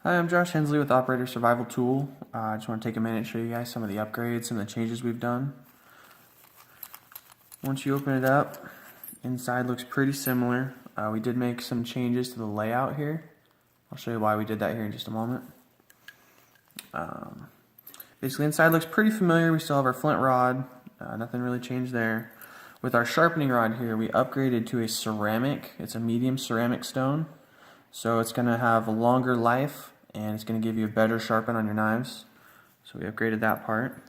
Hi, I'm Josh Hensley with Operator Survival Tool. I just want to take a minute and show you guys some of the upgrades and the changes we've done. Once you open it up, inside looks pretty similar. We did make some changes to the layout here. I'll show you why we did that here in just a moment. Basically, inside looks pretty familiar. We still have our flint rod. Nothing really changed there. With our sharpening rod here, we upgraded to a ceramic. It's a medium ceramic stone. So it's going to have a longer life and it's going to give you a better sharpen on your knives. So we upgraded that part.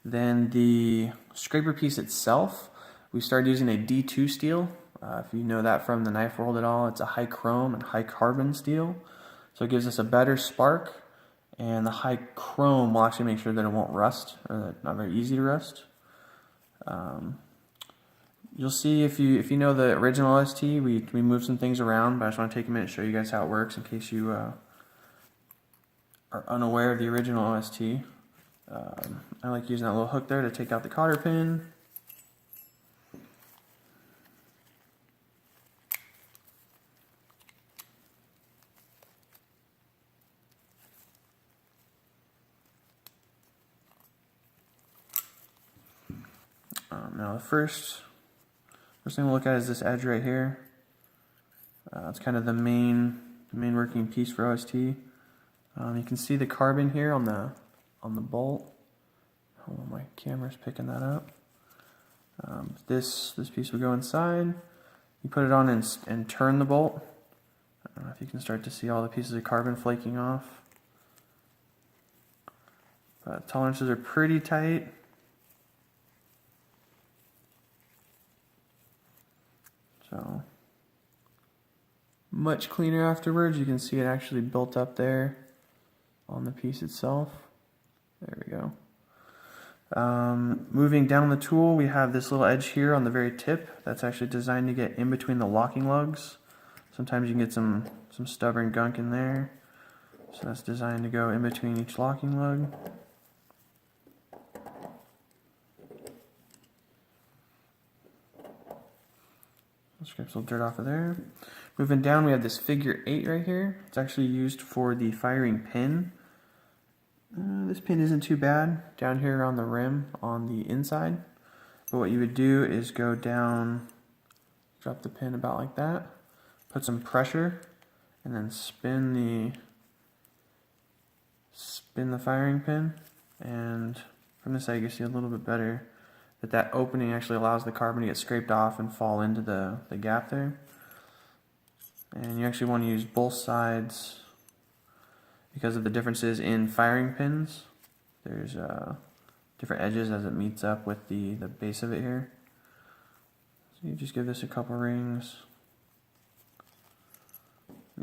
Then the scraper piece itself, we started using a D2 steel. If you know that from the knife world at all, it's a high chrome and high carbon steel. So it gives us a better spark, and the high chrome will actually make sure that it won't rust, or that it's not very easy to rust. You'll see if you know the original OST, we moved some things around, but I just want to take a minute to show you guys how it works in case you are unaware of the original OST. I like using that little hook there to take out the cotter pin. Now the first thing we'll look at is this edge right here. It's kind of the main working piece for OST. You can see the carbon here on the bolt. Hold on, my camera's picking that up. This piece will go inside. You put it on and turn the bolt. I don't know if you can start to see all the pieces of carbon flaking off. But tolerances are pretty tight. So much cleaner afterwards. You can see it actually built up there on the piece itself. There we go. Moving down the tool, we have this little edge here on the very tip that's actually designed to get in between the locking lugs. Sometimes you can get some stubborn gunk in there, so that's designed to go in between each locking lug. Scrape some dirt off of there. Moving down, we have this figure 8 right here. It's actually used for the firing pin. This pin isn't too bad down here on the rim on the inside. But what you would do is go down, drop the pin about like that, put some pressure, and then spin the firing pin. And from this side you can see a little bit better that opening actually allows the carbon to get scraped off and fall into the gap there. And you actually want to use both sides because of the differences in firing pins. There's different edges as it meets up with the base of it here. So you just give this a couple rings.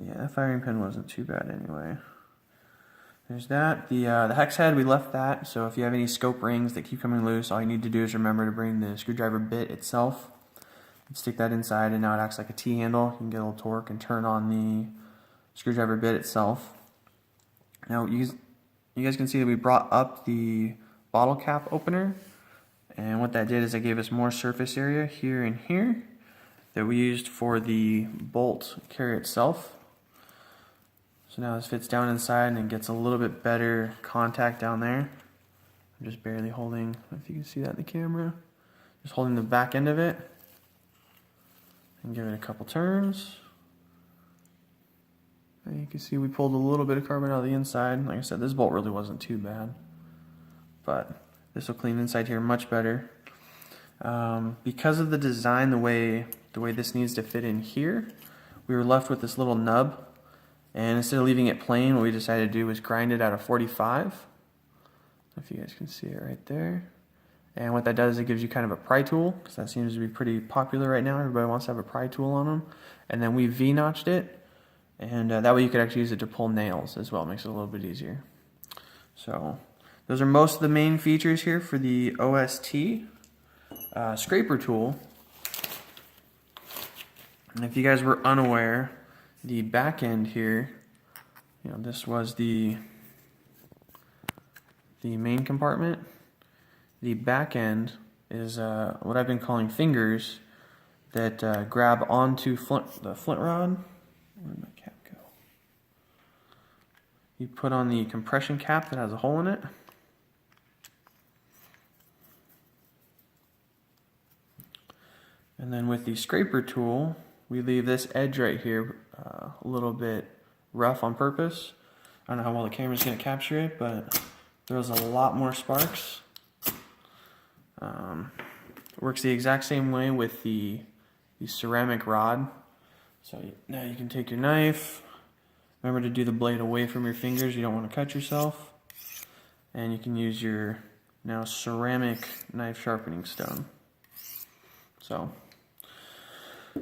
Yeah, that firing pin wasn't too bad anyway. There's that. The hex head, we left that, so if you have any scope rings that keep coming loose, all you need to do is remember to bring the screwdriver bit itself and stick that inside, and now it acts like a T-handle. You can get a little torque and turn on the screwdriver bit itself. Now you guys can see that we brought up the bottle cap opener, and what that did is it gave us more surface area here and here that we used for the bolt carrier itself. So now this fits down inside and it gets a little bit better contact down there. I'm just barely holding, if you can see that in the camera, just holding the back end of it and give it a couple turns. And you can see we pulled a little bit of carbon out of the inside. Like I said, this bolt really wasn't too bad, but this will clean inside here much better. Because of the design, the way this needs to fit in here, we were left with this little nub. And instead of leaving it plain, what we decided to do was grind it out of 45. If you guys can see it right there. And what that does is it gives you kind of a pry tool, because that seems to be pretty popular right now. Everybody wants to have a pry tool on them. And then we V-notched it, and that way you could actually use it to pull nails as well. It makes it a little bit easier. So those are most of the main features here for the OST scraper tool. And if you guys were unaware, the back end here, this was the main compartment. The back end is what I've been calling fingers that grab onto the flint rod. Where'd my cap go? you put on the compression cap that has a hole in it. And then with the scraper tool, we leave this edge right here a little bit rough on purpose. I don't know how well the camera's going to capture it, but throws a lot more sparks. Works the exact same way with the ceramic rod. So now you can take your knife. Remember to do the blade away from your fingers. You don't want to cut yourself. And you can use your now ceramic knife sharpening stone. So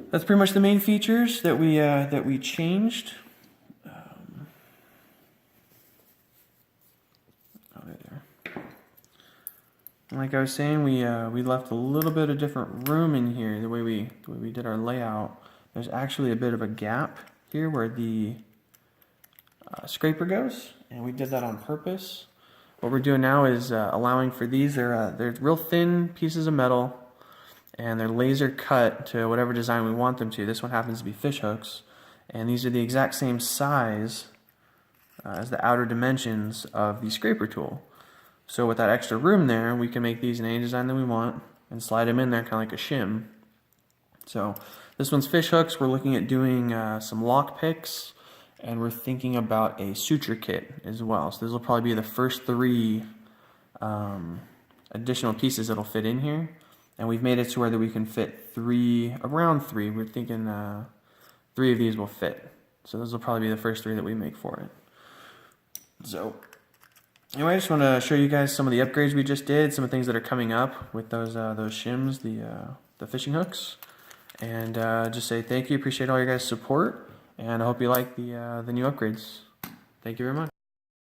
that's pretty much the main features that we changed. Like I was saying, we left a little bit of different room in here. The way we did our layout, there's actually a bit of a gap here where the scraper goes, and we did that on purpose. What we're doing now is allowing for these. They're real thin pieces of metal, and they're laser cut to whatever design we want them to. This one happens to be fish hooks, and these are the exact same size as the outer dimensions of the scraper tool. So with that extra room there, we can make these in any design that we want and slide them in there kind of like a shim. So this one's fish hooks. We're looking at doing some lock picks, and we're thinking about a suture kit as well. So this will probably be the first 3 additional pieces that'll fit in here. And we've made it to where that we can fit around 3. We're thinking 3 of these will fit. So those will probably be the first 3 that we make for it. So anyway, I just want to show you guys some of the upgrades we just did, some of the things that are coming up with those shims, the fishing hooks, and just say thank you, appreciate all your guys' support, and I hope you like the new upgrades. Thank you very much.